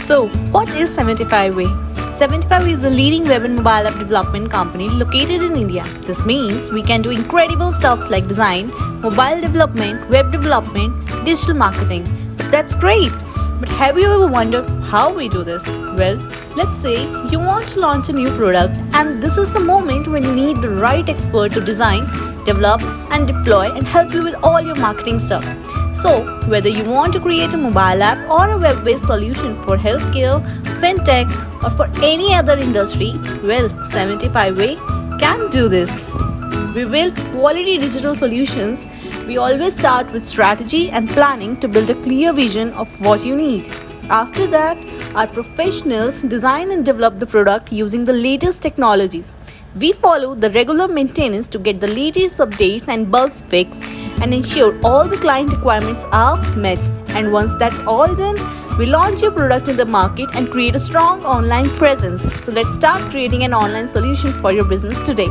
So, what is 75way? 75way is a leading web and mobile app development company located in India. This means we can do incredible stuff like design, mobile development, web development, digital marketing. That's great! But have you ever wondered how we do this? Well, let's say you want to launch a new product, and this is the moment when you need the right expert to design, develop, and deploy and help you with all your marketing stuff. So, whether you want to create a mobile app or a web-based solution for healthcare, fintech, or for any other industry, well, 75way can do this. We build quality digital solutions. We always start with strategy and planning to build a clear vision of what you need. After that, our professionals design and develop the product using the latest technologies. We follow the regular maintenance to get the latest updates and bugs fixed and ensure all the client requirements are met. And once that's all done, we launch your product in the market and create a strong online presence. So let's start creating an online solution for your business today.